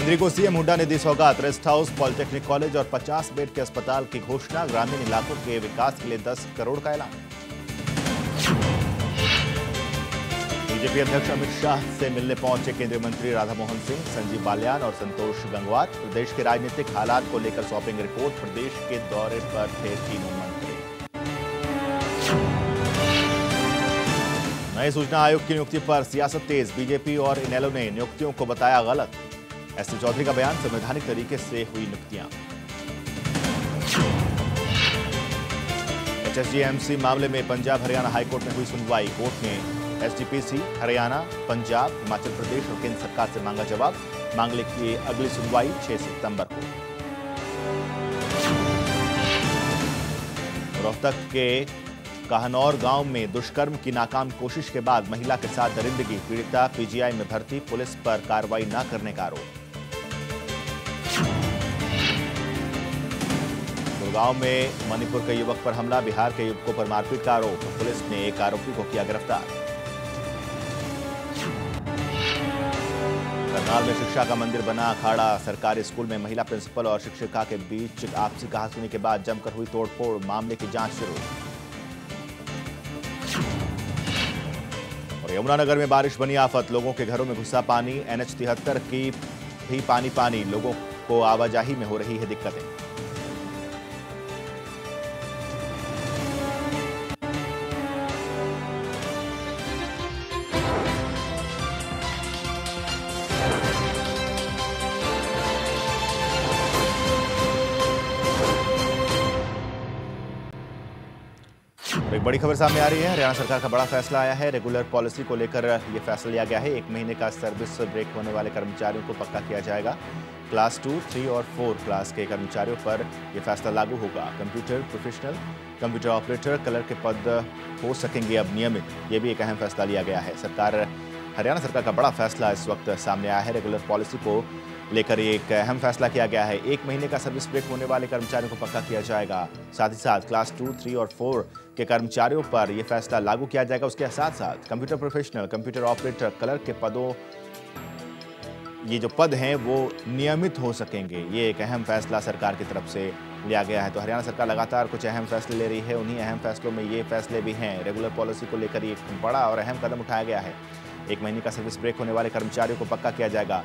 मंत्री को सीएम हुड्डा ने दी सौगात। रेस्ट हाउस, पॉलिटेक्निक कॉलेज और 50 बेड के अस्पताल की घोषणा। ग्रामीण इलाकों के विकास के लिए 10 करोड़ का ऐलान। बीजेपी अध्यक्ष अमित शाह से मिलने पहुंचे केंद्रीय मंत्री राधामोहन सिंह, संजीव बालियान और संतोष गंगवार। प्रदेश के राजनीतिक हालात को लेकर सौंपेंगे रिपोर्ट। प्रदेश के दौरे पर थे तीनों मंत्री। नए सूचना आयोग की नियुक्ति पर सियासत तेज। बीजेपी और इनेलो ने नियुक्तियों को बताया गलत। एससी चौधरी का बयान, संवैधानिक तरीके से हुई नियुक्तियां। एचएसजीएमसी मामले में पंजाब हरियाणा हाईकोर्ट में हुई सुनवाई। कोर्ट ने एसजीपीसी, हरियाणा, पंजाब, हिमाचल प्रदेश और केंद्र सरकार से मांगा जवाब। मामले की अगली सुनवाई 6 सितंबर को। रोहतक के कहनौर गांव में दुष्कर्म की नाकाम कोशिश के बाद महिला के साथ दरिंदगी। पीड़िता पीजीआई में भर्ती। पुलिस पर कार्रवाई न करने का आरोप। गुड़गांव में मणिपुर के युवक पर हमला। बिहार के युवकों पर मारपीट का आरोप। पुलिस ने एक आरोपी को किया गिरफ्तार। करनाल में शिक्षा का मंदिर बना अखाड़ा। सरकारी स्कूल में महिला प्रिंसिपल और शिक्षिका के बीच आपसी कहासुनी के बाद जमकर हुई तोड़फोड़। मामले की जांच शुरू। और यमुनानगर में बारिश बनी आफत। लोगों के घरों में घुसा पानी। NH 73 की भी पानी। लोगों को आवाजाही में हो रही है दिक्कतें। एक बड़ी खबर सामने आ रही है। हरियाणा सरकार का बड़ा फैसला आया है। रेगुलर पॉलिसी को लेकर यह फैसला लिया गया है। 1 महीने का सर्विस ब्रेक होने वाले कर्मचारियों को पक्का किया जाएगा। क्लास 2, 3 और 4 क्लास के कर्मचारियों पर यह फैसला लागू होगा। Computer professional, computer operator, colour के पद हो सकेंगे अब नियमित। यह भी एक अहम फैसला लिया गया है। हरियाणा सरकार का बड़ा फैसला इस वक्त सामने आया है। रेगुलर पॉलिसी को लेकर एक अहम फैसला किया गया है। 1 महीने का सर्विस ब्रेक होने वाले कर्मचारियों को पक्का किया जाएगा। साथ ही साथ क्लास 2, 3 और 4 के कर्मचारियों पर यह फैसला लागू किया जाएगा। उसके साथ साथ computer professional, computer operator, colour के पदों, ये जो पद हैं वो नियमित हो सकेंगे। ये एक अहम फैसला सरकार की तरफ से लिया गया है। तो हरियाणा सरकार लगातार कुछ अहम फैसले ले रही है। उन्हीं अहम फैसलों में ये फैसले भी हैं। रेगुलर पॉलिसी को लेकर एक बड़ा और अहम कदम उठाया गया है। 1 महीने का सर्विस ब्रेक होने वाले कर्मचारियों को पक्का किया जाएगा।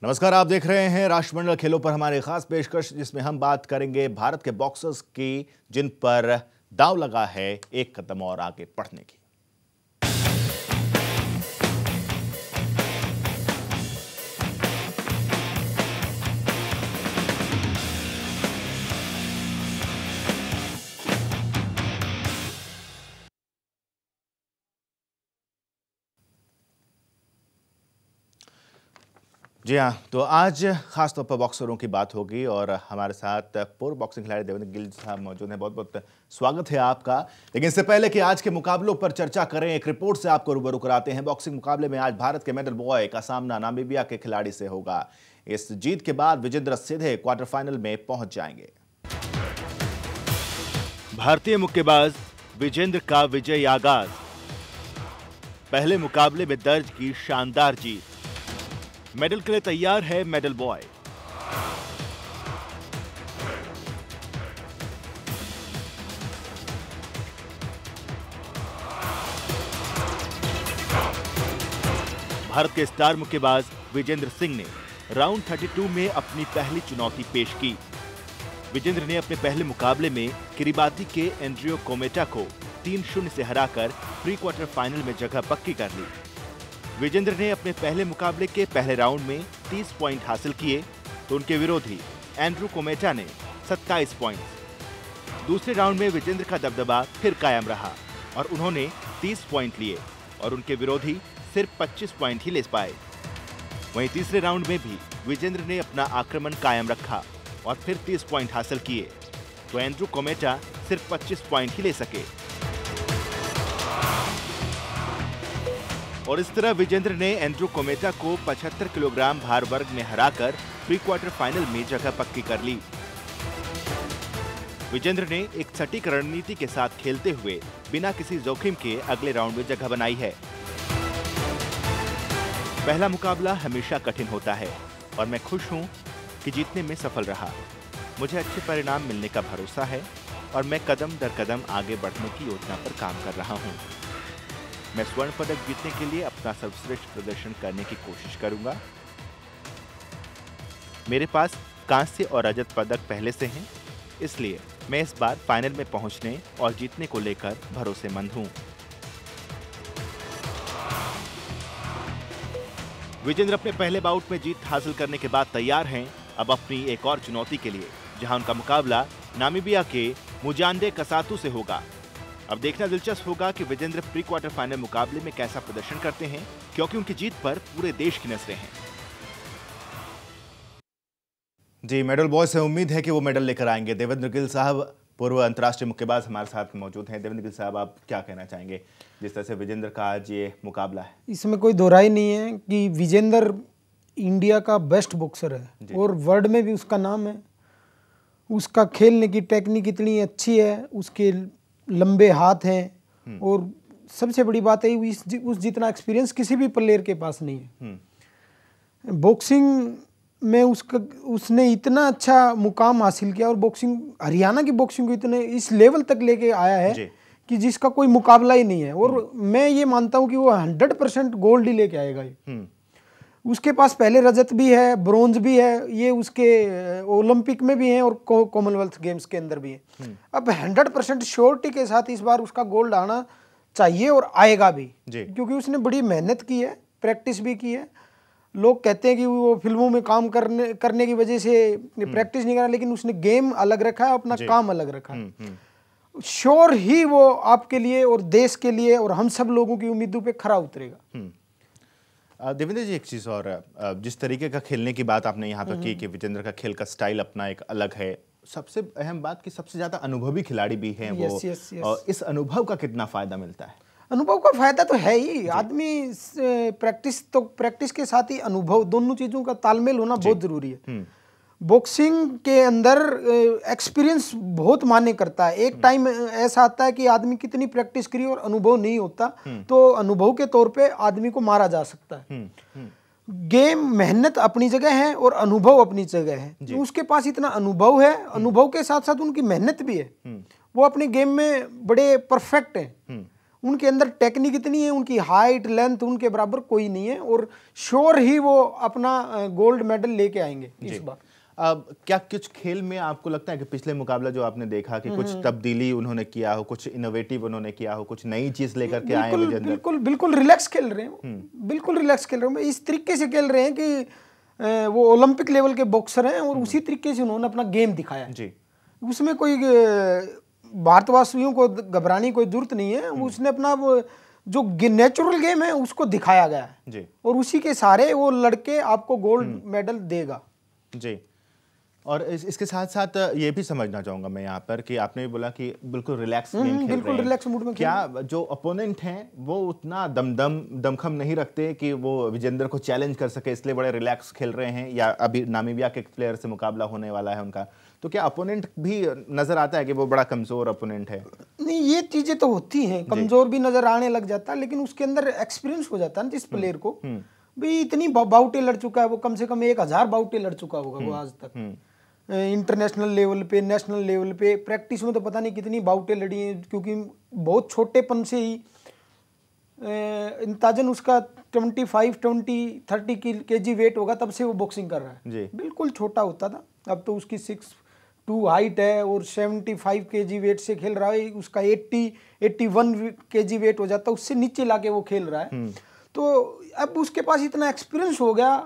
नमस्कार, आप देख रहे हैं राष्ट्रमंडल खेलों पर हमारे खास पेशकश, जिसमें हम बात करेंगे भारत के बॉक्सर्स की जिन पर दांव लगा है एक कदम और आगे बढ़ने की। जी हाँ, तो आज खासतौर पर बॉक्सरों की बात होगी और हमारे साथ पूर्व बॉक्सिंग खिलाड़ी देवेंद्र गिल साहब मौजूद हैं। बहुत बहुत स्वागत है आपका। लेकिन इससे पहले कि आज के मुकाबलों पर चर्चा करें, एक रिपोर्ट से आपको रूबरू कराते हैं। बॉक्सिंग मुकाबले में आज भारत के मेडल बॉय का सामना नामीबिया के खिलाड़ी से होगा। इस जीत के बाद विजेंद्र सीधे क्वार्टर फाइनल में पहुंच जाएंगे। भारतीय मुक्केबाज विजेंद्र का विजयी आगाज। पहले मुकाबले में दर्ज की शानदार जीत। मेडल के लिए तैयार है मेडल बॉय। भारत के स्टार मुक्केबाज विजेंद्र सिंह ने राउंड 32 में अपनी पहली चुनौती पेश की। विजेंद्र ने अपने पहले मुकाबले में किरीबाती के एंड्रियो कोमेटा को 3-0 से हराकर प्री क्वार्टर फाइनल में जगह पक्की कर ली। विजेंद्र ने अपने पहले मुकाबले के पहले राउंड में 30 पॉइंट हासिल किए तो उनके विरोधी एंड्रू कोमेटा ने 27 पॉइंट। दूसरे राउंड में विजेंद्र का दबदबा फिर कायम रहा और उन्होंने 30 पॉइंट लिए और उनके विरोधी सिर्फ 25 पॉइंट ही ले पाए। वहीं तीसरे राउंड में भी विजेंद्र ने अपना आक्रमण कायम रखा और फिर 30 पॉइंट हासिल किए तो एंड्रू कोमेटा सिर्फ 25 पॉइंट ही ले सके। और इस तरह विजेंद्र ने एंड्रू कोमेटा को 75 किलोग्राम भार वर्ग में हराकर प्री क्वार्टर फाइनल में जगह पक्की कर ली। विजेंद्र ने एक सटीक रणनीति के साथ खेलते हुए बिना किसी जोखिम के अगले राउंड में जगह बनाई है। पहला मुकाबला हमेशा कठिन होता है और मैं खुश हूं कि जीतने में सफल रहा। मुझे अच्छे परिणाम मिलने का भरोसा है और मैं कदम दर कदम आगे बढ़ने की योजना पर काम कर रहा हूं। मैं स्वर्ण पदक जीतने के लिए अपना सर्वश्रेष्ठ प्रदर्शन करने की कोशिश करूंगा। मेरे पास कांस्य और रजत पदक पहले से हैं, इसलिए मैं इस बार फाइनल में पहुंचने और जीतने को लेकर भरोसेमंद हूं। विजेंद्र अपने पहले बाउट में जीत हासिल करने के बाद तैयार हैं अब अपनी एक और चुनौती के लिए, जहां उनका मुकाबला नामीबिया के मुजांडे कसातू से होगा। अब देखना दिलचस्प होगा कि विजेंद्र प्री क्वार्टर फाइनल मुकाबले में कैसा प्रदर्शन करते हैं, क्योंकि उनकी जीत पर पूरे देश की नजरें हैं। जी, मेडल बॉय से उम्मीद है कि वो मेडल लेकर आएंगे। देवेंद्र गिल साहब, पूर्व अंतर्राष्ट्रीय मुक्केबाज, हमारे साथ मौजूद हैं। देवेंद्र गिल साहब, आप क्या कहना चाहेंगे जिस तरह से विजेंद्र का आज ये मुकाबला है? इसमें कोई दो राय नहीं है कि विजेंद्र इंडिया का बेस्ट बॉक्सर है और वर्ल्ड में भी उसका नाम है। उसका खेलने की टेक्निक इतनी अच्छी है, उसके लंबे हाथ हैं और सबसे बड़ी बात है उस जितना एक्सपीरियंस किसी भी प्लेयर के पास नहीं है। बॉक्सिंग में उसने इतना अच्छा मुकाम हासिल किया और बॉक्सिंग, हरियाणा की बॉक्सिंग को इतने इस लेवल तक लेके आया है कि जिसका कोई मुकाबला ही नहीं है। और मैं ये मानता हूँ कि वो 100% गोल्ड ही लेके आएगा ये। उसके पास पहले रजत भी है, ब्रोंज भी है, ये उसके ओलंपिक में भी है और कॉमनवेल्थ गेम्स के अंदर भी है। अब 100% श्योरिटी के साथ इस बार उसका गोल्ड आना चाहिए और आएगा भी, क्योंकि उसने बड़ी मेहनत की है, प्रैक्टिस भी की है। लोग कहते हैं कि वो फिल्मों में काम करने की वजह से प्रैक्टिस नहीं कर रहा, लेकिन उसने गेम अलग रखा है, अपना काम अलग रखा है। श्योर ही वो आपके लिए और देश के लिए और हम सब लोगों की उम्मीदों पे खरा उतरेगा। देवेंद्र जी, एक चीज़ और, जिस तरीके का खेलने की बात आपने यहाँ पर की कि विजेंद्र का खेल का स्टाइल अपना एक अलग है, सबसे अहम बात कि सबसे ज़्यादा अनुभवी खिलाड़ी भी हैं वो। और इस अनुभव का कितना फ़ायदा मिलता है? अनुभव का फायदा तो है ही। आदमी प्रैक्टिस के साथ ही अनुभव, दोनों चीज़ों का तालमेल होना बहुत ज़रूरी है। बॉक्सिंग के अंदर एक्सपीरियंस बहुत मायने करता है। एक टाइम ऐसा आता है कि आदमी कितनी प्रैक्टिस करी और अनुभव नहीं होता, तो अनुभव के तौर पे आदमी को मारा जा सकता है। गेम मेहनत अपनी जगह है और अनुभव अपनी जगह है। तो उसके पास इतना अनुभव है, अनुभव के साथ साथ उनकी मेहनत भी है। वो अपने गेम में बड़े परफेक्ट हैं। उनके अंदर टेक्निक इतनी है, उनकी हाइट लेंथ उनके बराबर कोई नहीं है और श्योर ही वो अपना गोल्ड मेडल लेके आएंगे इस बार। क्या कुछ खेल में आपको लगता है कि पिछले मुकाबला जो आपने देखा कि कुछ तब्दीली उन्होंने किया हो, कुछ इनोवेटिव उन्होंने किया हो, कुछ नई चीज लेकर के आए विजेंद्र? बिल्कुल रिलैक्स खेल रहे हैं, बिल्कुल रिलैक्स खेल रहे हैं। इस तरीके से खेल रहे हैं कि वो ओलंपिक लेवल के बॉक्सर हैं और उसी तरीके से उन्होंने अपना गेम दिखाया जी। उसमें कोई भारतवासियों को घबराने की कोई जरूरत नहीं है। उसने अपना जो नेचुरल गेम है उसको दिखाया गया है जी, और उसी के सहारे वो लड़के आपको गोल्ड मेडल देगा जी। और इसके साथ साथ ये भी समझना चाहूंगा मैं यहाँ पर कि आपने भी बोला कि बिल्कुल रिलैक्स गेम खेल रहे हैं। बिल्कुल रिलैक्स मूड में। क्या जो अपोनेंट हैं वो उतना दमखम नहीं रखते कि वो विजेंद्र को चैलेंज कर सके, इसलिए बड़े रिलैक्स खेल रहे हैं? या अभी नामीबिया के प्लेयर से मुकाबला होने वाला है उनका, तो क्या अपोनेंट भी नजर आता है कि वो बड़ा कमजोर अपोनेंट है? नहीं, ये चीजें तो होती हैं, कमजोर भी नजर आने लग जाता है, लेकिन उसके अंदर एक्सपीरियंस हो जाता है जिस प्लेयर को। भाई इतनी बाउटें लड़ चुका है वो, कम से कम 1000 बाउटें लड़ चुका होगा वो आज तक। इंटरनेशनल लेवल पे, नेशनल लेवल पे, प्रैक्टिस में तो पता नहीं कितनी बाउटें लड़ी हैं, क्योंकि बहुत छोटेपन से ही इंताजन उसका 25-30 kg वेट होगा, तब से वो बॉक्सिंग कर रहा है। बिल्कुल छोटा होता था, अब तो उसकी 6'2" हाइट है और 75 kg वेट से खेल रहा है। उसका 81 kg वेट हो जाता है, उससे नीचे लाके वो खेल रहा है। तो अब उसके पास इतना एक्सपीरियंस हो गया,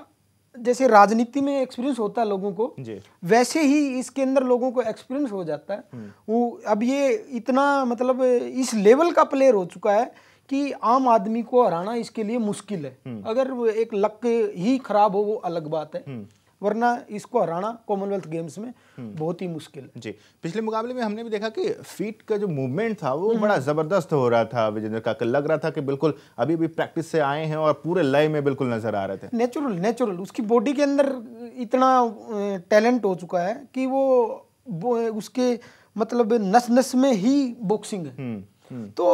जैसे राजनीति में एक्सपीरियंस होता है लोगों को, वैसे ही इसके अंदर लोगों को एक्सपीरियंस हो जाता है। वो अब ये इतना मतलब इस लेवल का प्लेयर हो चुका है कि आम आदमी को हराना इसके लिए मुश्किल है। अगर एक लक ही खराब हो वो अलग बात है, वरना इसको हराना कॉमनवेल्थ गेम्स में बहुत ही मुश्किल है। जी, पिछले मुकाबले में हमने भी देखा कि फीट का जो मूवमेंट था वो बड़ा जबरदस्त हो रहा था विजेंद्र का, लग रहा था कि बिल्कुल अभी भी प्रैक्टिस से आए हैं और पूरे लय में बिल्कुल नजर आ रहे थे। नेचुरल उसकी बॉडी के अंदर इतना टैलेंट हो चुका है कि वो उसके मतलब नस नस में ही बॉक्सिंग है। तो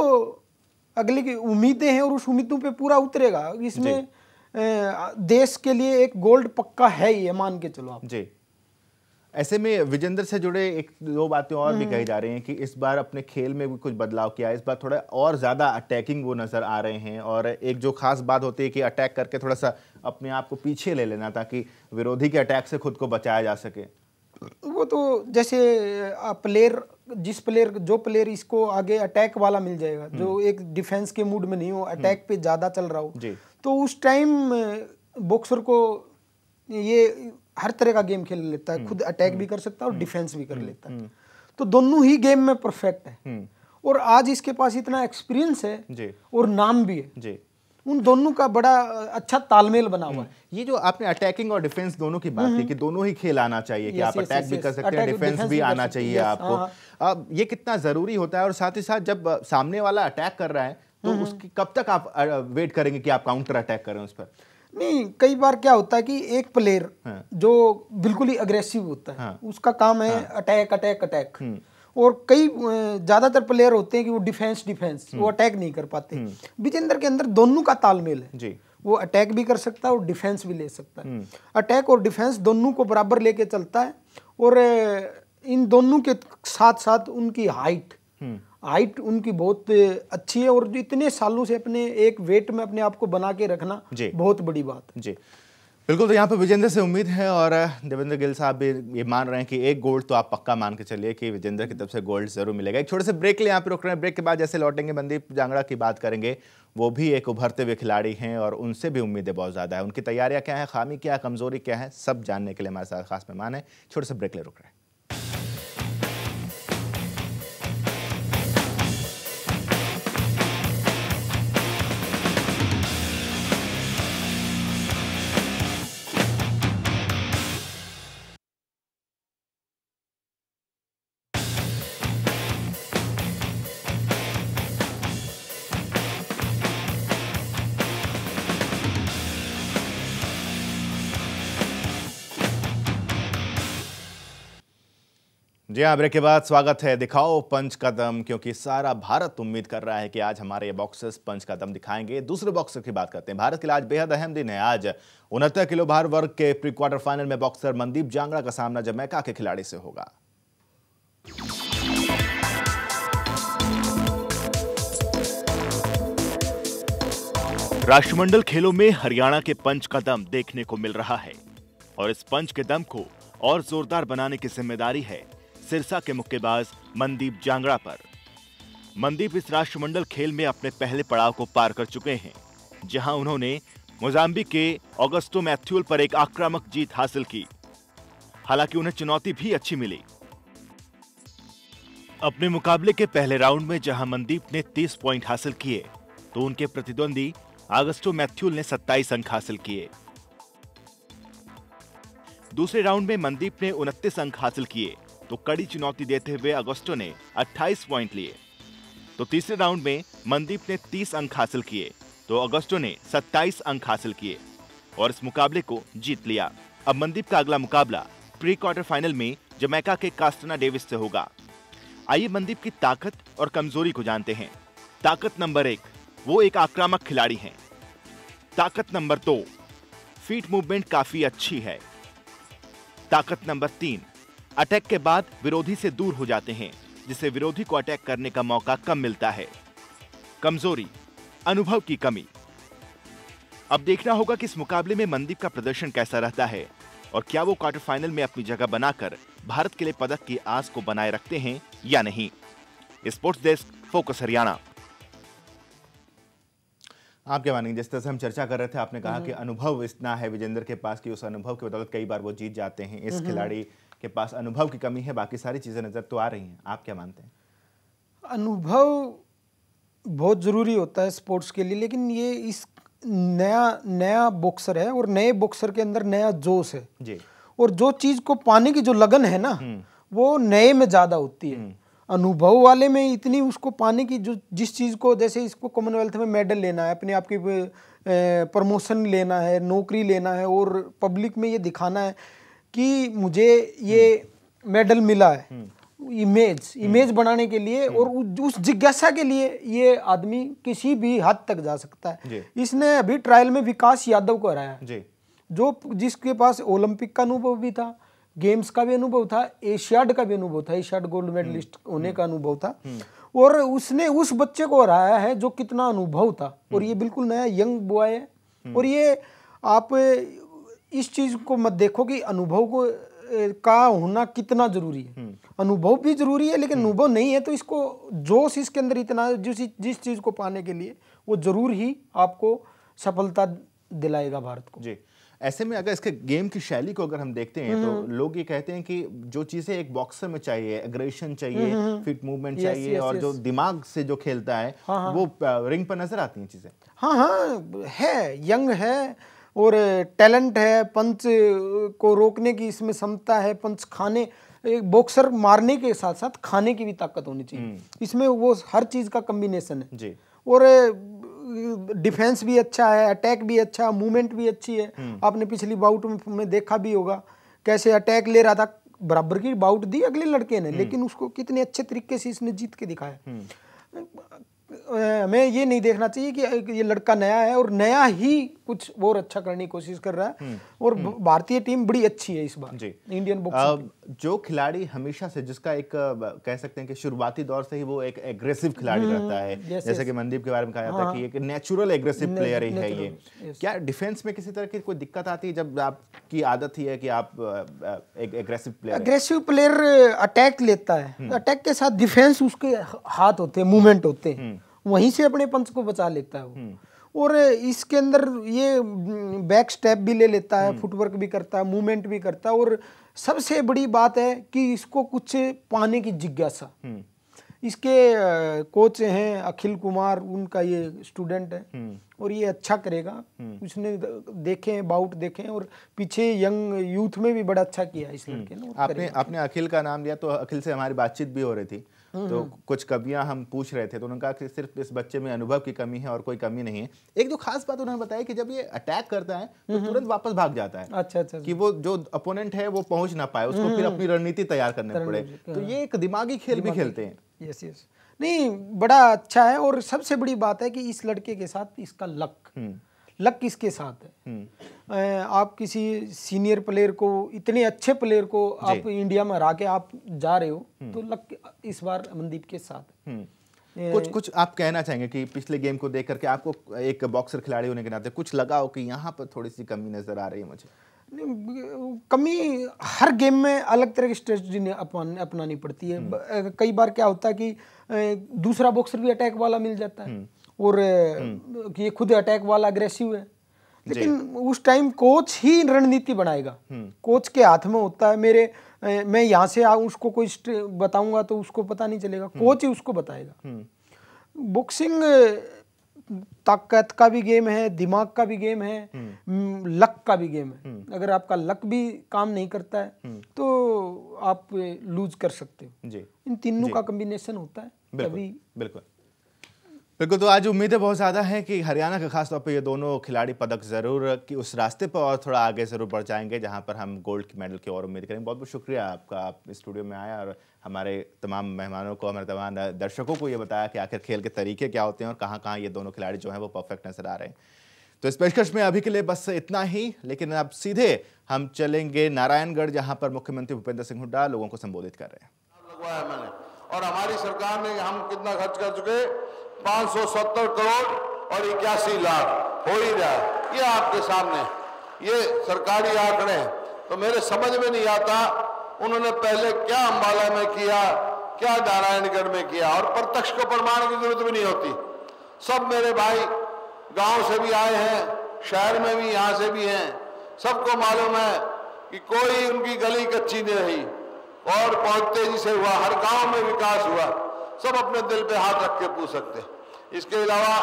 अगले की उम्मीदें हैं और उस उम्मीदों पे पूरा उतरेगा। इसमें देश के लिए एक गोल्ड पक्का है ही, मान के चलो आप। जी, ऐसे में विजेंद्र से जुड़े एक दो बातें और भी कही जा रही हैं कि इस बार अपने खेल में भी कुछ बदलाव किया है, इस बार थोड़ा और ज्यादा अटैकिंग वो नजर आ रहे हैं, और एक जो खास बात होती है कि अटैक करके थोड़ा सा अपने आप को पीछे ले लेना ताकि विरोधी के अटैक से खुद को बचाया जा सके। वो तो जैसे जो प्लेयर इसको आगे अटैक वाला मिल जाएगा, जो एक डिफेंस के मूड में नहीं हो, अटैक पे ज्यादा चल रहा हो, तो उस टाइम बॉक्सर को ये हर तरह का गेम खेल लेता है, खुद अटैक भी कर सकता है और डिफेंस भी कर लेता है। तो दोनों ही गेम में परफेक्ट है और आज इसके पास इतना एक्सपीरियंस है और नाम भी है। उन दोनों का बड़ा अच्छा तालमेल बना हुआ है। ये जो आपने अटैकिंग और डिफेंस दोनों की बात की कि दोनों ही खेल आना चाहिए, कि आप अटैक भी कर सकते हैं, डिफेंस भी आना चाहिए आपको, अब ये कितना जरूरी होता है? और साथ ही साथ जब सामने वाला अटैक कर रहा है तो उसकी कब तक आप वेट करेंगे कि आप काउंटर अटैक करें उस पर? नहीं, कई बार क्या होता है कि एक प्लेयर जो बिल्कुल ही अग्रेसिव होता है, उसका काम है अटैक अटैक अटैक, और कई ज्यादातर प्लेयर होते हैं कि वो डिफेंस वो अटैक नहीं कर पाते। विजेंद्र के अंदर दोनों का तालमेल है जी, वो अटैक भी कर सकता है और डिफेंस भी ले सकता है। अटैक और डिफेंस दोनों को बराबर लेके चलता है और इन दोनों के साथ साथ उनकी हाइट उनकी बहुत अच्छी है और इतने सालों से अपने एक वेट में अपने आप को बना के रखना बहुत बड़ी बात है। जी बिल्कुल, तो यहाँ पे विजेंद्र से उम्मीद है और देवेंद्र गिल साहब भी ये मान रहे हैं कि एक गोल्ड तो आप पक्का मान के चलिए कि विजेंद्र की तरफ से गोल्ड जरूर मिलेगा। एक छोटे से ब्रेक ले यहाँ पे रुक रहे हैं, ब्रेक के बाद जैसे लौटेंगे मनदीप जांगड़ा की बात करेंगे। वो भी एक उभरते हुए खिलाड़ी हैं और उनसे भी उम्मीदें बहुत ज़्यादा है। उनकी तैयारियाँ क्या है, खामी क्या है, कमजोरी क्या है, सब जानने के लिए हमारे साथ खास मेहमान है। छोटे से ब्रेक ले रुक रहे हैं। जी हाँ, ब्रेक के बाद स्वागत है दिखाओ पंच का दम, क्योंकि सारा भारत उम्मीद कर रहा है कि आज हमारे ये बॉक्सर्स पंच का दम दिखाएंगे। दूसरे बॉक्सर की बात करते हैं। भारत के लिए आज बेहद अहम दिन है। आज 69 किलो भार वर्ग के प्री क्वार्टर फाइनल में बॉक्सर मनदीप जांगड़ा का सामना जमैका के खिलाड़ी से होगा। राष्ट्रमंडल खेलों में हरियाणा के पंच का दम देखने को मिल रहा है और इस पंच के दम को और जोरदार बनाने की जिम्मेदारी है सिरसा के मुक्केबाज मनदीप जांगड़ा पर। मनदीप इस राष्ट्रमंडल खेल में अपने पहले पड़ाव को पार कर चुके हैं, जहां उन्होंने मोजाम्बिक के ऑगस्टो मैथ्यूल पर एक आक्रामक जीत हासिल की। हालांकि उन्हें चुनौती भी अच्छी मिली। अपने मुकाबले के पहले राउंड में जहां मनदीप ने 30 पॉइंट हासिल किए तो उनके प्रतिद्वंदी ऑगस्टो मैथ्यूल ने 27 अंक हासिल किए। दूसरे राउंड में मनदीप ने 29 अंक हासिल किए तो कड़ी चुनौती देते हुए ऑगस्टो ने 28 पॉइंट लिए। तो तीसरे राउंड में मनदीप ने 30 अंक हासिल किए तो ऑगस्टो ने 27 अंक हासिल किए और इस मुकाबले को जीत लिया। अब मनदीप का अगला मुकाबला प्री क्वार्टर फाइनल में जमैका के कास्टना डेविस से होगा। आइए मनदीप की ताकत और कमजोरी को जानते हैं। ताकत नंबर 1, वो एक आक्रामक खिलाड़ी हैं। ताकत नंबर 2, फीट मूवमेंट काफी अच्छी है। ताकत नंबर 3, अटैक के बाद विरोधी से दूर हो जाते हैं, जिससे विरोधी को अटैक करने का मौका कम मिलता है। कमजोरी, अनुभव की कमी। अब देखना होगा कि इस मुकाबले में मनदीप का प्रदर्शन कैसा रहता है और क्या वो क्वार्टर फाइनल में अपनी जगह बनाकर भारत के लिए पदक की आस को बनाए रखते हैं या नहीं। Sports desk, focus Haryana. आप क्या मानेंगे, जिस तरह से हम चर्चा कर रहे थे, आपने कहा कि अनुभव इतना है विजेंद्र के पास कि उस अनुभव की बदौलत कई बार वो जीत जाते हैं। इस खिलाड़ी के पास अनुभव की कमी है, बाकी सारी चीजें नजर तो आ रही हैं। आप क्या मानते हैं? अनुभव बहुत जरूरी होता है स्पोर्ट्स के लिए, लेकिन ये इस नया बॉक्सर है और नए बॉक्सर के अंदर नया जोश है जी। और जो चीज को पाने की जो लगन है ना वो नए में ज्यादा होती है। अनुभव वाले में इतनी उसको पाने की जो जिस चीज को, जैसे इसको कॉमनवेल्थ में मेडल लेना है, अपने आप की प्रमोशन लेना है, नौकरी लेना है और पब्लिक में ये दिखाना है कि मुझे ये मेडल मिला है, इमेज बनाने के लिए और उस जिज्ञासा के लिए ये आदमी किसी भी हद तक जा सकता है। इसने अभी ट्रायल में विकास यादव को हराया जी, जो जिसके पास ओलंपिक का अनुभव भी था, गेम्स का भी अनुभव था, एशियाड का भी अनुभव था, एशियाड गोल्ड मेडलिस्ट होने का अनुभव था, और उसने उस बच्चे को हराया है जो कितना अनुभव था। और ये बिल्कुल नया यंग बॉय है। और ये आप इस चीज को मत देखो कि अनुभव को का होना कितना जरूरी है। अनुभव भी जरूरी है, लेकिन अनुभव नहीं है तो इसको जोश इसके अंदर इतना जिस चीज को पाने के लिए वो जरूर ही आपको सफलता दिलाएगा भारत को जी। ऐसे में अगर इसके गेम की शैली को अगर हम देखते हैं तो लोग ये कहते हैं कि जो चीजें एक बॉक्सर में चाहिए, एग्रेशन चाहिए, फिट मूवमेंट चाहिए और जो दिमाग से जो खेलता है वो रिंग पर नजर आती हैं चीजें। हाँ है, यंग है और टैलेंट है, पंच को रोकने की इसमें क्षमता है, पंच खाने, एक बॉक्सर मारने के साथ साथ खाने की भी ताकत होनी चाहिए इसमें, वो हर चीज का कॉम्बिनेशन है जी। और डिफेंस भी अच्छा है, अटैक भी अच्छा, मूवमेंट भी अच्छी है। आपने पिछली बाउट में देखा भी होगा कैसे अटैक ले रहा था, बराबर की बाउट दी अगले लड़के ने, लेकिन उसको कितने अच्छे तरीके से इसने जीत के दिखाया। हमें ये नहीं देखना चाहिए कि ये लड़का नया है और नया ही कुछ और अच्छा करने की कोशिश कर रहा है। और भारतीय टीम बड़ी अच्छी है इस बार जी। इंडियन बॉक्सिंग जो खिलाड़ी हमेशा से, जिसका एक कह सकते हैं कि शुरुआती दौर से ही वो एक एग्रेसिव खिलाड़ी रहता है, जैसे कि मनदीप के बारे में कहा जाता है कि एक नेचुरल एग्रेसिव प्लेयर ही है ये। क्या डिफेंस में किसी तरह की कोई दिक्कत आती है जब आपकी आदत ही है कि आप एक aggressive player? Aggressive player attack लेता है, अटैक के साथ डिफेंस उसके हाथ होते हैं, मूवमेंट होते हैं, वहीं से अपने पंच को बचा लेता है वो। और इसके अंदर ये बैक स्टेप भी ले लेता है, फुटवर्क भी करता है, मूवमेंट भी करता है। और सबसे बड़ी बात है कि इसको कुछ पाने की जिज्ञासा। इसके कोच हैं अखिल कुमार, उनका ये स्टूडेंट है और ये अच्छा करेगा। उसने देखे बाउट देखे और पीछे यंग यूथ में भी बड़ा अच्छा किया इस लड़के ने। आपने अखिल का नाम लिया तो अखिल से हमारी बातचीत भी हो रही थी, तो कुछ कमियां हम पूछ रहे थे तो उन्होंने कहा कि सिर्फ इस बच्चे में अनुभव की कमी है और कोई कमी नहीं है। एक जो खास बात उन्होंने बताया कि जब ये अटैक करता है तो तुरंत वापस भाग जाता है। अच्छा। कि वो जो अपोनेंट है वो पहुंच ना पाए, उसको फिर अपनी रणनीति तैयार करने पड़े। तो ये एक दिमागी खेल भी खेलते हैं। यस नहीं, बड़ा अच्छा है। और सबसे बड़ी बात है कि इस लड़के के साथ इसका लक इसके साथ है। आप किसी सीनियर प्लेयर को, इतने अच्छे प्लेयर को आप इंडिया में हरा के आप जा रहे हो, तो लक इस बार मनदीप के साथ है। कुछ आप कहना चाहेंगे कि पिछले गेम को देख करके आपको एक बॉक्सर खिलाड़ी होने के नाते कुछ लगा हो कि यहाँ पर थोड़ी सी कमी नजर आ रही है? मुझे कमी हर गेम में अलग तरह की स्ट्रेटजी अपनानी पड़ती है। कई बार क्या होता है कि दूसरा बॉक्सर भी अटैक वाला मिल जाता है और ये खुद अटैक वाला अग्रेसिव है, लेकिन उस टाइम कोच ही रणनीति बनाएगा। कोच के हाथ में होता है। मैं यहाँ से उसको कोई बताऊंगा तो उसको पता नहीं चलेगा, कोच ही उसको बताएगा। बॉक्सिंग ताकत का भी गेम है, दिमाग का भी गेम है, लक का भी गेम है। अगर आपका लक भी काम नहीं करता है तो आप लूज कर सकते हो जी। इन तीनों का कॉम्बिनेशन होता है। बिल्कुल। तो आज उम्मीदें बहुत ज़्यादा हैं कि हरियाणा के खास तौर पे ये दोनों खिलाड़ी पदक ज़रूर कि उस रास्ते पर और थोड़ा आगे ज़रूर बढ़ जाएंगे जहां पर हम गोल्ड मेडल की और उम्मीद करेंगे। बहुत बहुत शुक्रिया आपका, आप स्टूडियो में आया और हमारे तमाम मेहमानों को, हमारे तमाम दर्शकों को ये बताया कि आखिर खेल के तरीके क्या होते हैं और कहाँ कहाँ ये दोनों खिलाड़ी जो हैं वो परफेक्ट नजर आ रहे हैं। तो इस पेशकश में अभी के लिए बस इतना ही, लेकिन अब सीधे हम चलेंगे नारायणगढ़ जहाँ पर मुख्यमंत्री भूपेंद्र सिंह हुड्डा लोगों को संबोधित कर रहे हैं। और हमारी सरकार ने हम कितना खर्च कर चुके, 570 करोड़ और 81 लाख हो ही रहा है। ये आपके सामने ये सरकारी आंकड़े हैं। तो मेरे समझ में नहीं आता उन्होंने पहले क्या अंबाला में किया, क्या नारायणगढ़ में किया, और प्रत्यक्ष को प्रमाण की जरूरत भी नहीं होती। सब मेरे भाई गांव से भी आए हैं, शहर में भी, यहाँ से भी हैं, सबको मालूम है कि कोई उनकी गली कच्ची नहीं रही और बहुत तेजी से हुआ, हर गांव में विकास हुआ। सब अपने दिल पे हाथ रख के पूछ सकते। इसके अलावा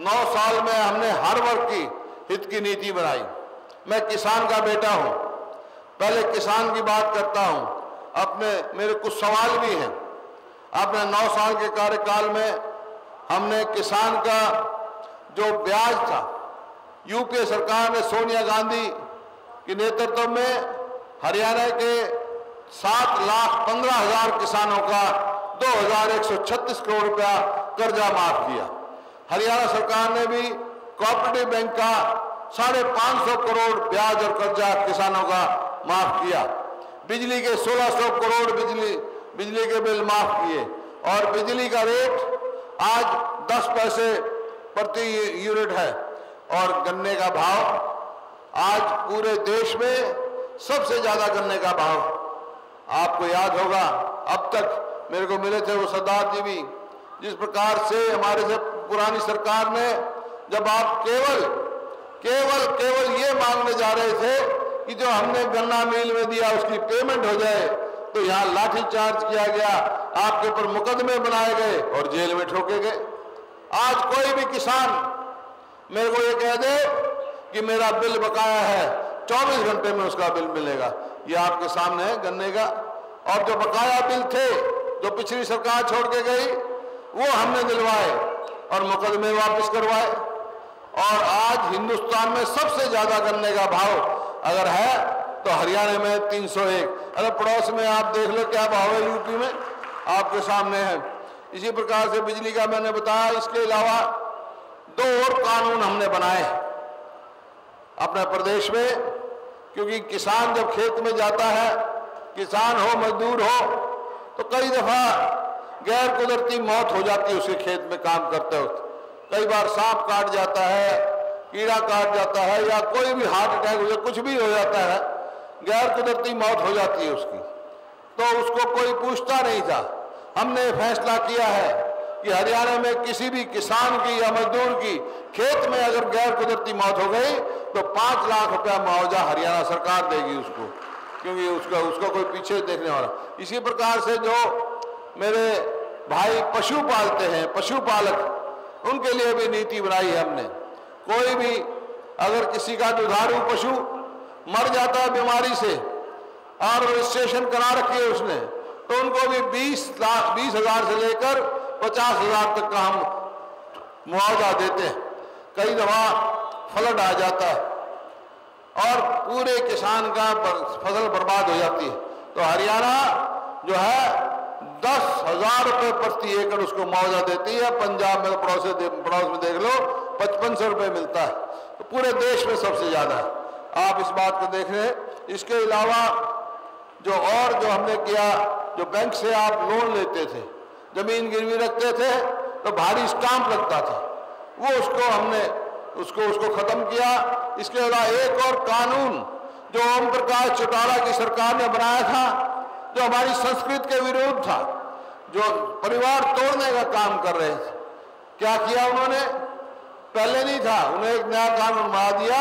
9 साल में हमने हर वर्ग की हित की नीति बनाई। मैं किसान का बेटा हूं, पहले किसान की बात करता हूं। मेरे कुछ सवाल भी हैं। आपने 9 साल के कार्यकाल में हमने किसान का जो ब्याज था, यूपीए सरकार ने सोनिया गांधी के नेतृत्व में हरियाणा के 7,15,000 किसानों का 2,136 करोड़ रुपया कर्जा माफ किया। हरियाणा सरकार ने भी कोऑपरेटिव बैंक का 550 करोड़ ब्याज और कर्जा किसानों का माफ किया। बिजली के 1600 करोड़ बिजली के बिल माफ किए और बिजली का रेट आज 10 पैसे प्रति यूनिट है। और गन्ने का भाव आज पूरे देश में सबसे ज्यादा गन्ने का भाव। आपको याद होगा, अब तक मेरे को मिले थे वो सरदार जी भी, जिस प्रकार से हमारे से पुरानी सरकार ने, जब आप केवल ये मांगने जा रहे थे कि जो हमने गन्ना मिल में दिया उसकी पेमेंट हो जाए, तो यहाँ लाठी चार्ज किया गया, आपके ऊपर मुकदमे बनाए गए और जेल में ठोके गए। आज कोई भी किसान मेरे को ये कह दे कि मेरा बिल बकाया है, 24 घंटे में उसका बिल मिलेगा। ये आपके सामने है गन्ने का। और जो बकाया बिल थे जो पिछली सरकार छोड़ के गई, वो हमने दिलवाए और मुकदमे वापस करवाए। और आज हिंदुस्तान में सबसे ज्यादा गन्ने का भाव अगर है तो हरियाणा में 301। अगर पड़ोस में आप देख लो क्या भाव है यूपी में, आपके सामने है। इसी प्रकार से बिजली का मैंने बताया। इसके अलावा 2 और कानून हमने बनाए अपने प्रदेश में, क्योंकि किसान जब खेत में जाता है, किसान हो मजदूर हो, तो कई दफा गैर कुदरती मौत हो जाती है उसके खेत में काम करते वक्त। कई बार सांप काट जाता है, कीड़ा काट जाता है, या कोई भी हार्ट अटैक हो जाए, कुछ भी हो जाता है, गैर कुदरती मौत हो जाती है उसकी, तो उसको कोई पूछता नहीं था। हमने फैसला किया है कि हरियाणा में किसी भी किसान की या मजदूर की खेत में अगर गैर कुदरती मौत हो गई तो 5 लाख रुपया मुआवजा हरियाणा सरकार देगी उसको, क्योंकि उसको कोई पीछे देखने वाला। इसी प्रकार से जो मेरे भाई पशु पालते हैं, पशुपालक, उनके लिए भी नीति बनाई है हमने। कोई भी अगर किसी का दुधारू पशु मर जाता है बीमारी से और रजिस्ट्रेशन करा रखी है उसने, तो उनको भी 20,000 से लेकर 50,000 तक का हम मुआवजा देते हैं। कई दफा फ्लड आ जाता है और पूरे किसान का फसल बर्बाद हो जाती है, तो हरियाणा जो है 10,000 रुपये प्रति एकड़ उसको मुआवजा देती है। पंजाब में पड़ोस में देख लो 5500 रुपये मिलता है, तो पूरे देश में सबसे ज्यादा है। आप इस बात को देख रहे हैं। इसके अलावा जो हमने किया, जो बैंक से आप लोन लेते थे, जमीन गिरवी रखते थे तो भारी स्टाम्प लगता था, वो हमने उसको खत्म किया। इसके अलावा एक और कानून जो ओम प्रकाश चौटाला की सरकार ने बनाया था, जो हमारी संस्कृति के विरुद्ध था, जो परिवार तोड़ने का काम कर रहे थे, क्या किया उन्होंने? पहले नहीं था, उन्हें एक नया कानून बना दिया।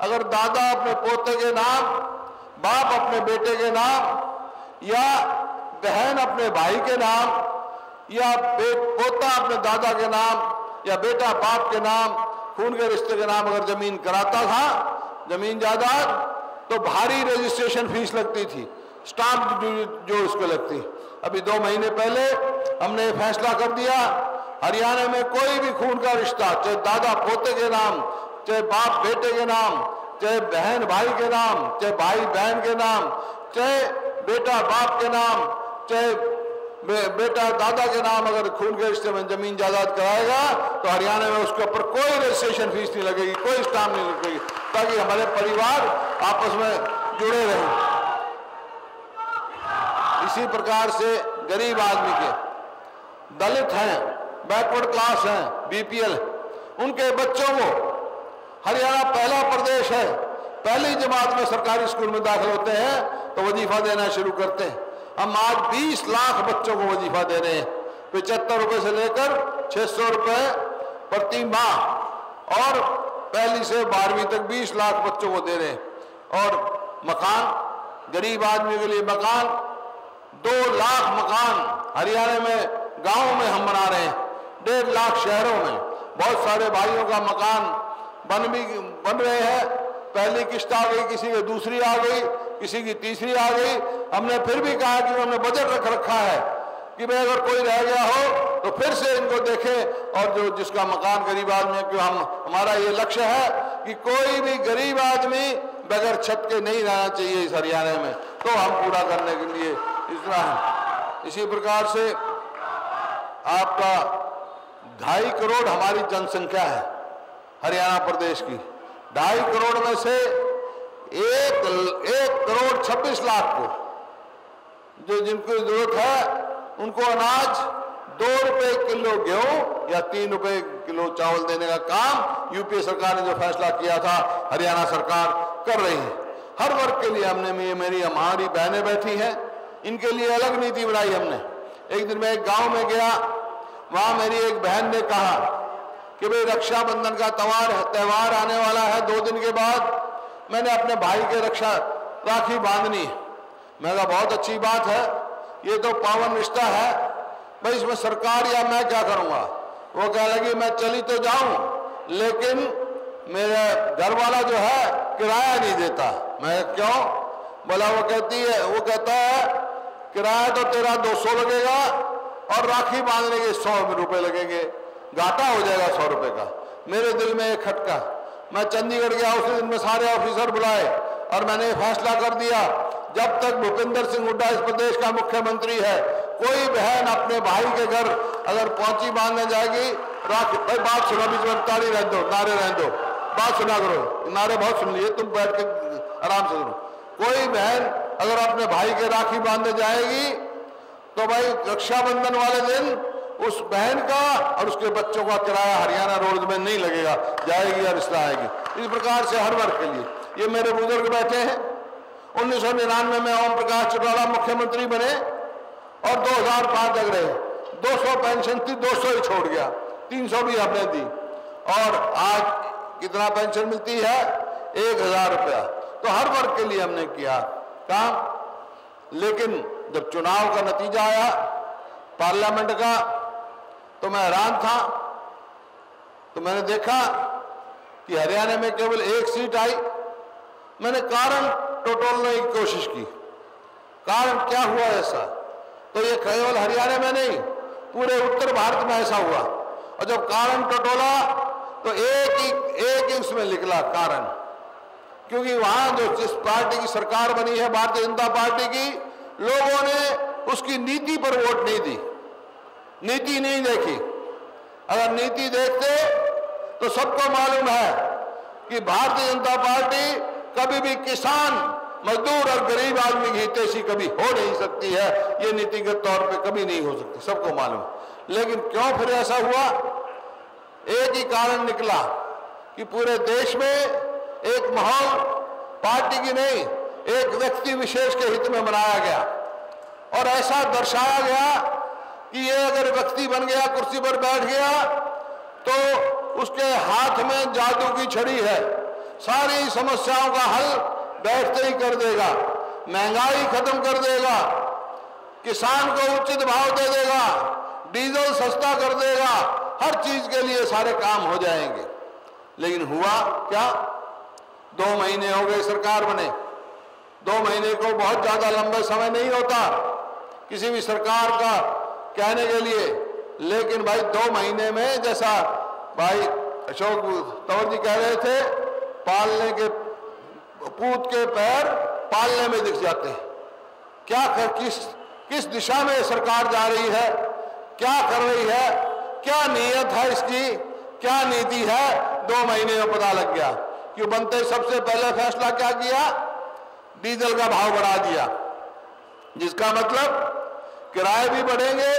अगर दादा अपने पोते के नाम, बाप अपने बेटे के नाम, या बहन अपने भाई के नाम, या पोता अपने दादा के नाम, या बेटा बाप के नाम, खून के रिश्ते के नाम अगर जमीन कराता था, जमीन जायदाद, तो भारी रजिस्ट्रेशन फीस लगती थी, स्टाम्प जो उसको लगती। अभी 2 महीने पहले हमने फैसला कर दिया, हरियाणा में कोई भी खून का रिश्ता, चाहे दादा पोते के नाम, चाहे बाप बेटे के नाम, चाहे बहन भाई के नाम, चाहे भाई बहन के नाम, चाहे बेटा बाप के नाम, चाहे बेटा दादा के नाम, अगर खून के रिश्ते में जमीन जायदाद कराएगा तो हरियाणा में उसके ऊपर कोई रजिस्ट्रेशन फीस नहीं लगेगी, कोई स्टाम्प नहीं लगेगी, ताकि हमारे परिवार आपस में जुड़े रहें। इसी प्रकार से गरीब आदमी के, दलित हैं, बैकवर्ड क्लास हैं, बीपीएल, उनके बच्चों को, हरियाणा पहला प्रदेश है, पहली जमात में सरकारी स्कूल में दाखिल होते हैं तो वजीफा देना शुरू करते हैं। हम आज 20 लाख बच्चों को वजीफा दे रहे हैं, 75 रुपए से लेकर 600 रुपए प्रति माह, और पहली से 12वीं तक 20 लाख बच्चों को दे रहे हैं। और मकान, गरीब आदमी के लिए मकान, 2 लाख मकान हरियाणा में गांव में हम बना रहे हैं, 1.5 लाख शहरों में। बहुत सारे भाइयों का मकान बन रहे हैं, पहली किस्त आ गई, किसी की दूसरी आ गई, किसी की तीसरी आ गई। हमने फिर भी कहा कि हमने बजट रख रखा है कि भाई अगर कोई रह गया हो तो फिर से इनको देखें, और जो जिसका मकान गरीब आदमी है, कि हमारा ये लक्ष्य है कि कोई भी गरीब आदमी बगैर छत के नहीं रहना चाहिए इस हरियाणा में, तो हम पूरा करने के लिए इसी प्रकार से आपका 2.5 करोड़ हमारी जनसंख्या है हरियाणा प्रदेश की। 2.5 करोड़ में से 1 करोड़ 26 लाख को जो जिनको जरूरत है उनको अनाज 2 रुपए किलो गेहूं या 3 रुपए किलो चावल देने का काम यूपीए सरकार ने जो फैसला किया था हरियाणा सरकार कर रही है। हर वर्ग के लिए हमने, हमारी बहनें बैठी हैं, इनके लिए अलग नीति बनाई हमने। एक दिन मैं एक गांव में गया, वहां मेरी एक बहन ने कहा कि भाई रक्षाबंधन का त्यौहार आने वाला है 2 दिन के बाद, मैंने अपने भाई के राखी बांधनी। मैं कहा बहुत अच्छी बात है, ये तो पावन रिश्ता है भाई, इसमें सरकार या मैं क्या करूंगा। वो कह लगी मैं चली तो जाऊं लेकिन मेरा घर वाला जो है किराया नहीं देता। मैं क्यों? बोला वो कहता है किराया तो तेरा 200 लगेगा और राखी बांधने के 100 रुपए लगेंगे, घाटा हो जाएगा 100 रुपए का। मेरे दिल में एक खटका। मैं चंडीगढ़ गया, उसी दिन में सारे ऑफिसर बुलाए और मैंने फैसला कर दिया, जब तक भूपेंद्र सिंह हुड्डा इस प्रदेश का मुख्यमंत्री है, कोई बहन अपने भाई के घर अगर पहुंची बांधने जाएगी राखी, भाई बात सुना, बीच में ताली रहने दो, नारे रहने दो, बात सुना करो, नारे बहुत सुन लिए, तुम बैठ के आराम से सुनो। कोई बहन अगर अपने भाई के राखी बांधने जाएगी तो भाई रक्षाबंधन वाले दिन उस बहन का और उसके बच्चों का किराया हरियाणा रोड में नहीं लगेगा, जाएगी या रिश्ता आएगी। इस प्रकार से हर वर्ग के लिए। ये मेरे बुजुर्ग बैठे हैं, 1999 में ओम प्रकाश चौटाला मुख्यमंत्री बने और 2005 तक रहे। 200 पेंशन थी, 200 ही छोड़ गया, 300 भी हमने दी, और आज कितना पेंशन मिलती है? 1000 रुपया। तो हर वर्ग के लिए हमने किया काम। लेकिन जब चुनाव का नतीजा आया पार्लियामेंट का तो मैं हैरान था। तो मैंने देखा कि हरियाणा में केवल 1 सीट आई। मैंने कारण टटोलने की कोशिश की, कारण क्या हुआ ऐसा। तो ये केवल हरियाणा में नहीं, पूरे उत्तर भारत में ऐसा हुआ। और जब कारण टटोला तो एक ही उसमें निकला कारण, क्योंकि वहां जो जिस पार्टी की सरकार बनी है भारतीय जनता पार्टी की, लोगों ने उसकी नीति पर वोट नहीं दी, नीति नहीं देखी। अगर नीति देखते तो सबको मालूम है कि भारतीय जनता पार्टी कभी भी किसान, मजदूर और गरीब आदमी की हितैषी कभी हो नहीं सकती है, ये नीतिगत तौर पे कभी नहीं हो सकती, सबको मालूम। लेकिन क्यों फिर ऐसा हुआ? एक ही कारण निकला कि पूरे देश में एक माहौल पार्टी की नहीं, एक व्यक्ति विशेष के हित में बनाया गया और ऐसा दर्शाया गया कि ये अगर व्यक्ति बन गया, कुर्सी पर बैठ गया, तो उसके हाथ में जादू की छड़ी है, सारी समस्याओं का हल बैठते ही कर देगा, महंगाई खत्म कर देगा, किसान को उचित भाव दे देगा, डीजल सस्ता कर देगा, हर चीज के लिए सारे काम हो जाएंगे। लेकिन हुआ क्या? 2 महीने हो गए सरकार बने। 2 महीने को बहुत ज्यादा लंबा समय नहीं होता किसी भी सरकार का कहने के लिए, लेकिन भाई 2 महीने में, जैसा भाई अशोक तंवर जी कह रहे थे, पालने के पूत के पैर पालने में दिख जाते हैं। क्या किस दिशा में सरकार जा रही है, क्या कर रही है, क्या नीयत है इसकी, क्या नीति है, 2 महीने में पता लग गया। क्यों बनते सबसे पहले फैसला क्या किया? डीजल का भाव बढ़ा दिया, जिसका मतलब किराए भी बढ़ेंगे,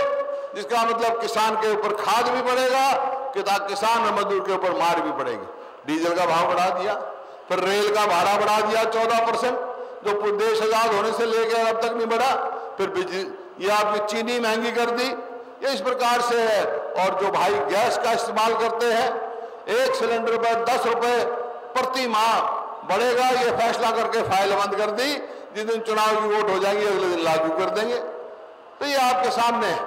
जिसका मतलब किसान के ऊपर खाद भी बढ़ेगा, किसान और मजदूर के ऊपर मार भी पड़ेगी। डीजल का भाव बढ़ा दिया, फिर रेल का भाड़ा बढ़ा दिया 14%, जो देश आजाद होने से लेकर अब तक नहीं बढ़ा। फिर बिजली, ये आपकी चीनी महंगी कर दी। ये इस प्रकार से है। और जो भाई गैस का इस्तेमाल करते हैं, 1 सिलेंडर पर 10 रुपए प्रति माह बढ़ेगा, ये फैसला करके फाइल बंद कर दी। जिस दिन चुनाव की वोट हो जाएगी अगले दिन लागू कर देंगे। तो ये आपके सामने है।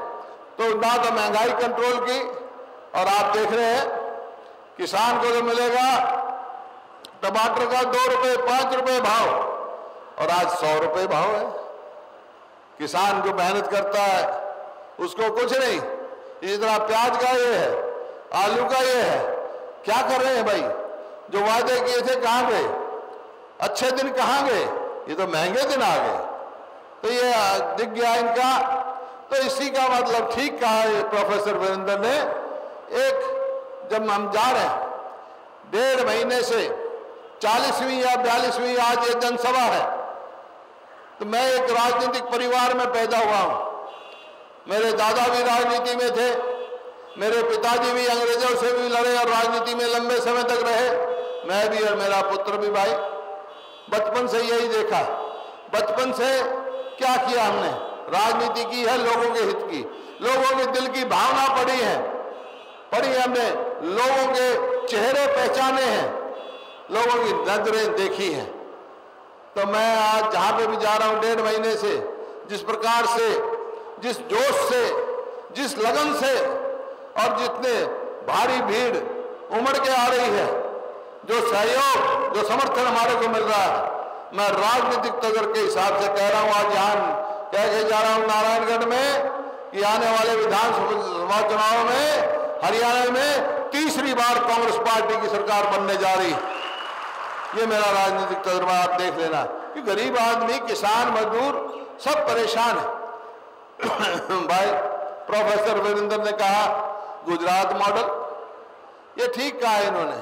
तो ना तो महंगाई कंट्रोल की, और आप देख रहे हैं किसान को जो मिलेगा टमाटर का 2 रुपए 5 रुपए भाव, और आज 100 रुपये भाव है। किसान जो मेहनत करता है उसको कुछ नहीं, इस तरह प्याज का ये है, आलू का ये है। क्या कर रहे हैं भाई? जो वादे किए थे कहाँ गए? अच्छे दिन कहाँ गए? ये तो महंगे दिन आ गए। तो ये दिख गया इनका। तो इसी का मतलब ठीक कहा है प्रोफेसर वीरेंद्र ने। एक जब हम जा रहे हैं 1.5 महीने से 40वीं या 42वीं आज ये जनसभा है, तो मैं एक राजनीतिक परिवार में पैदा हुआ हूं। मेरे दादा भी राजनीति में थे, मेरे पिताजी भी अंग्रेजों से भी लड़े और राजनीति में लंबे समय तक रहे, मैं भी और मेरा पुत्र भी। भाई बचपन से यही देखा। बचपन से क्या किया हमने? राजनीति की है लोगों के हित की, लोगों के दिल की भावना पढ़ी है, हमने लोगों के चेहरे पहचाने हैं, लोगों की नजरें देखी हैं। तो मैं आज जहां पे भी जा रहा हूं 1.5 महीने से, जिस प्रकार से, जिस जोश से, जिस लगन से और जितने भारी भीड़ उमड़ के आ रही है, जो सहयोग, जो समर्थन हमारे को मिल रहा है, मैं राजनीतिक तंत्र के हिसाब से कह रहा हूं। आज यहाँ कह के जा रहा हूं नारायणगढ़ में कि आने वाले विधानसभा चुनाव में हरियाणा में तीसरी बार कांग्रेस पार्टी की सरकार बनने जा रही। ये मेरा राजनीतिक तजुर्बा आप देख लेना कि गरीब आदमी, किसान, मजदूर सब परेशान है। भाई प्रोफेसर वीरेंद्र ने कहा गुजरात मॉडल, ये ठीक कहा है इन्होंने।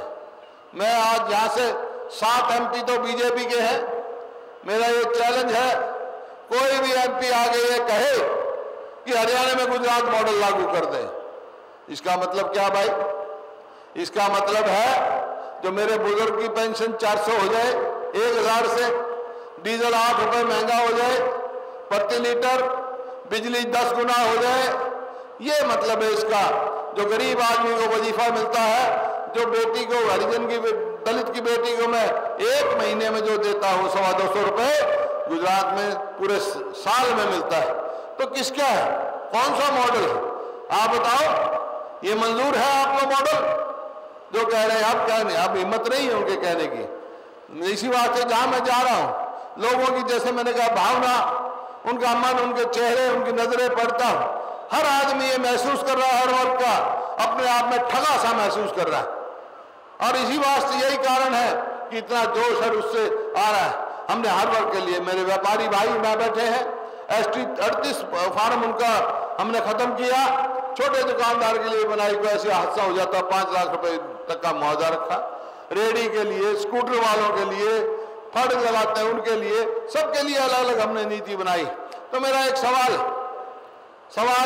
मैं आज यहाँ से 7 MP तो बीजेपी के हैं। मेरा ये चैलेंज है, कोई भी MP आगे ये कहे कि हरियाणा में गुजरात मॉडल लागू कर दे। इसका मतलब क्या भाई? इसका मतलब है जो मेरे बुजुर्ग की पेंशन 400 हो जाए 1000 से, डीजल 8 रुपए महंगा हो जाए प्रति लीटर, बिजली 10 गुना हो जाए, ये मतलब है इसका। जो गरीब आदमी को वजीफा मिलता है, जो बेटी को, हरिजन की, दलित की बेटी को मैं 1 महीने में जो देता हूँ 250 रुपए, गुजरात में पूरे साल में मिलता है। तो किसका है? कौन सा मॉडल है? आप बताओ। ये मंजूर है आपको मॉडल जो कह रहे हैं? आप क्या नहीं, आप हिम्मत नहीं है उनके कहने की। इसी बात से जहां मैं जा रहा हूं, लोगों की, जैसे मैंने कहा, भावना, उनका मन, उनके चेहरे, उनकी नजरें पढ़ता हूं। हर आदमी ये महसूस कर रहा है, हर वर्ग का अपने आप में ठगा सा महसूस कर रहा है। और इसी वास्ते यही कारण है कि इतना जोश है उससे आ रहा है। हमने हर वर्ग के लिए, मेरे व्यापारी भाई में बैठे हैं, ST 38 फार्म उनका हमने खत्म किया। छोटे दुकानदार के लिए बनाई, कोई ऐसी हादसा हो जाता 5 लाख रुपए तक का मुआवजा रखा। रेडी के लिए, स्कूटर वालों के लिए, फंड लगाते हैं उनके लिए, सबके लिए अलग अलग हमने नीति बनाई। तो मेरा एक सवाल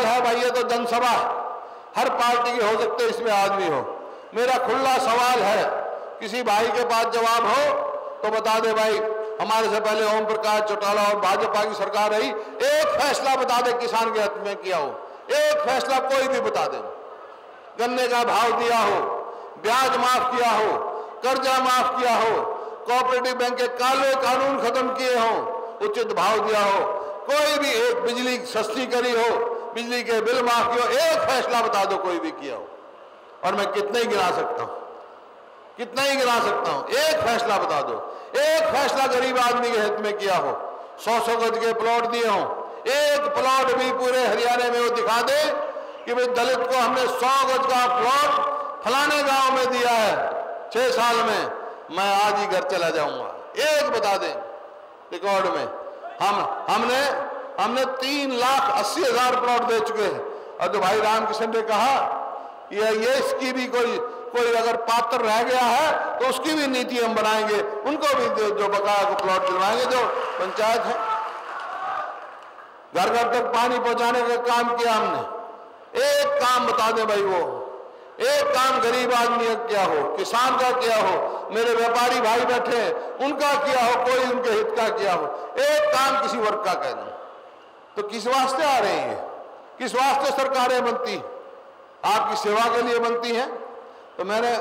है भाई, ये तो जनसभा हर पार्टी के हो सकते, इसमें आदमी हो। मेरा खुला सवाल है, किसी भाई के पास जवाब हो तो बता दे भाई। हमारे से पहले ओम प्रकाश चौटाला और भाजपा की सरकार रही, एक फैसला बता दे किसान के हित में किया हो, एक फैसला कोई भी बता दे। गन्ने का भाव दिया हो, ब्याज माफ किया हो, कर्जा माफ किया हो, कोऑपरेटिव बैंक के काले कानून खत्म किए हो, उचित भाव दिया हो, कोई भी एक बिजली सस्ती करी हो, बिजली के बिल माफ किए हो, एक फैसला बता दो कोई भी किया हो। और मैं कितने ही गिना सकता हूं, कितना ही गिना सकता हूं, एक फैसला बता दो। एक फैसला गरीब आदमी के हित में किया हो, 100 गज के प्लॉट दिए हो, एक प्लॉट भी पूरे हरियाणा में वो दिखा दे कि भाई दलित को हमने 100 गज का प्लॉट फलाने गांव में दिया है 6 साल में, मैं आज ही घर चला जाऊंगा। एक बता दें रिकॉर्ड में। हमने 3,80,000 प्लॉट दे चुके हैं। और जो भाई रामकिशन ने कहा ये इसकी भी कोई अगर पात्र रह गया है तो उसकी भी नीति हम बनाएंगे, उनको भी जो बकाया को प्लॉट दिलवाएंगे। जो पंचायत है, घर घर तक पानी पहुंचाने का काम किया हमने। एक काम बता दें भाई, वो एक काम गरीब आदमी का क्या हो, किसान का क्या हो, मेरे व्यापारी भाई बैठे हैं उनका किया हो, कोई उनके हित का किया हो, एक काम किसी वर्ग का कह दो। तो किस वास्ते आ रहे हैं? किस वास्ते सरकारें बनती? आपकी सेवा के लिए बनती हैं। तो मैंने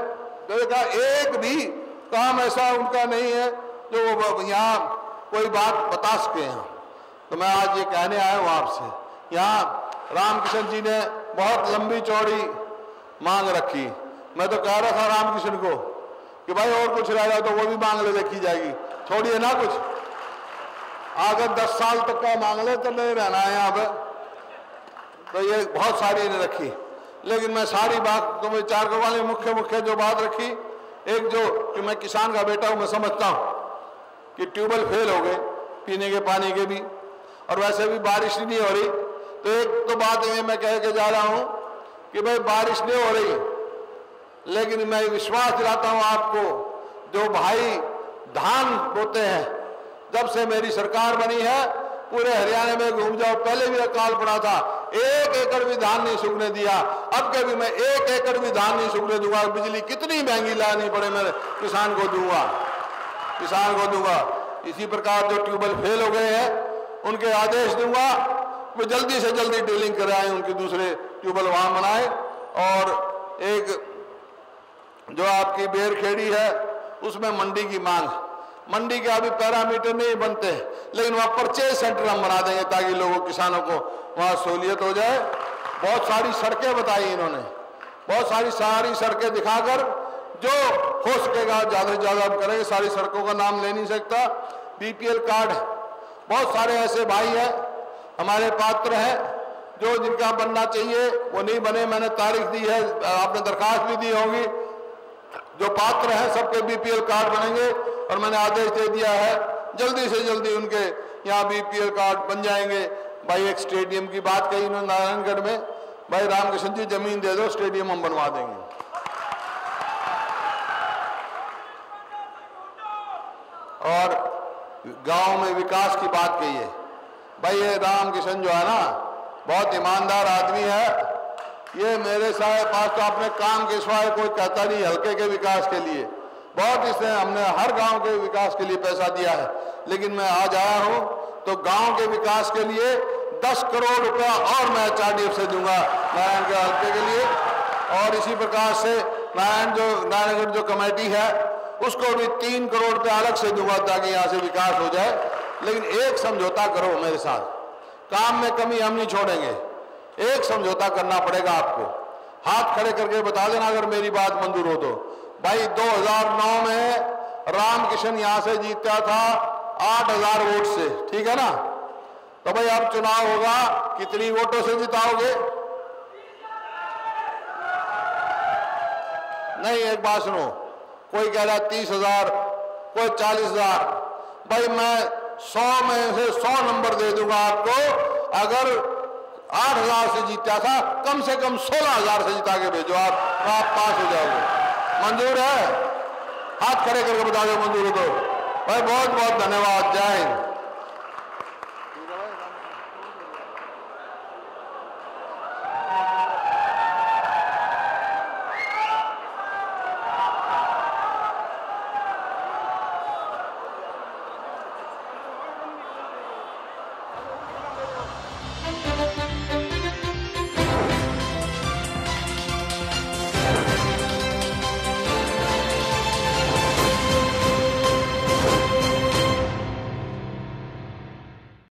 कहा एक भी काम ऐसा उनका नहीं है जो यहाँ कोई बात बता सके हैं। तो मैं आज ये कहने आया हूँ आपसे, यहाँ रामकिशन जी ने बहुत लंबी चौड़ी मांग रखी। मैं तो कह रहा था रामकिशन को कि भाई और कुछ रह जाए तो वो भी मांग ले, देखी जाएगी, छोड़िए ना कुछ। अगर 10 साल तक का मांग ले तो नहीं रहना है यहाँ पे। तो ये बहुत सारी ने रखी, लेकिन मैं सारी बात तो विचार करवा ली। मुख्य जो बात रखी, एक जो कि मैं किसान का बेटा हूँ, मैं समझता हूँ कि ट्यूबवेल फेल हो गए पीने के पानी के भी, और वैसे भी बारिश नहीं हो रही। तो एक तो बात ये मैं कह के जा रहा हूँ कि भाई बारिश नहीं हो रही, लेकिन मैं विश्वास दिलाता हूँ आपको, जो भाई धान बोते हैं, जब से मेरी सरकार बनी है पूरे हरियाणा में घूम जाओ, पहले भी अकाल पड़ा था, 1 एकड़ भी धान नहीं सूखने दिया। अब के भी मैं 1 एकड़ भी धान नहीं सूखने दूंगा। बिजली कितनी महंगी लानी पड़े मैं किसान को दूंगा, किसान को दूंगा। इसी प्रकार जो ट्यूबवेल फेल हो गए हैं उनके आदेश दूंगा, वो जल्दी से जल्दी ड्रिलिंग कराएं, उनके दूसरे ट्यूबवेल वहां बनाए। और एक जो आपकी बेरखेड़ी है उसमें मंडी की मांग, मंडी के अभी पैरामीटर नहीं बनते, लेकिन वहाँ परचेज सेंटर हम बना देंगे ताकि लोगों किसानों को वहाँ सहूलियत हो जाए। बहुत सारी सड़कें बताई इन्होंने, बहुत सारी सड़कें दिखाकर जो हो सकेगा ज़्यादा से ज़्यादा हम करेंगे। सारी सड़कों का नाम ले नहीं सकता। बीपीएल कार्ड, बहुत सारे ऐसे भाई हैं हमारे पात्र हैं जो जिनका बनना चाहिए वो नहीं बने। मैंने तारीख दी है, आपने दरखास्त भी दी होगी। जो पात्र हैं सबके बीपीएल कार्ड बनेंगे, और मैंने आदेश दे दिया है जल्दी से जल्दी उनके यहाँ बीपीएल कार्ड बन जाएंगे। भाई एक स्टेडियम की बात कही उन्होंने नारायणगढ़ में, भाई रामकृष्ण जी जमीन दे दो, स्टेडियम हम बनवा देंगे। और गांव में विकास की बात कही है, भाई ये रामकिशन जो है ना बहुत ईमानदार आदमी है। ये मेरे पास तो अपने काम के सिवाय कोई कहता नहीं, हल्के के विकास के लिए बहुत इसने हमने हर गांव के विकास के लिए पैसा दिया है। लेकिन मैं आज आया हूं तो गांव के विकास के लिए 10 करोड़ रुपया और मैं HRDF से दूंगा नारायण के हल्के के लिए। और इसी प्रकार से नारायणगढ़ जो कमेटी है उसको भी 3 करोड़ रुपया अलग से दूंगा ताकि यहाँ से विकास हो जाए। लेकिन एक समझौता करो मेरे साथ, काम में कमी हम नहीं छोड़ेंगे। एक समझौता करना पड़ेगा आपको, हाथ खड़े करके बता देना अगर मेरी बात मंजूर हो तो। भाई 2009 में रामकिशन यहां से जीता था 8000 वोट से, ठीक है ना। तो भाई अब चुनाव होगा, कितनी वोटों से जिताओगे? नहीं, एक बात सुनो, कोई कह रहा 30,000, कोई 40,000। भाई मैं 100 में से 100 नंबर दे दूंगा आपको। अगर 8000 से जीता था, कम से कम 16,000 से जिता के भेजो, आप पास हो जाओगे। मंजूर है? हाथ खड़े करके बता दो मंजूर हो तो। भाई बहुत बहुत धन्यवाद। जय हिंद।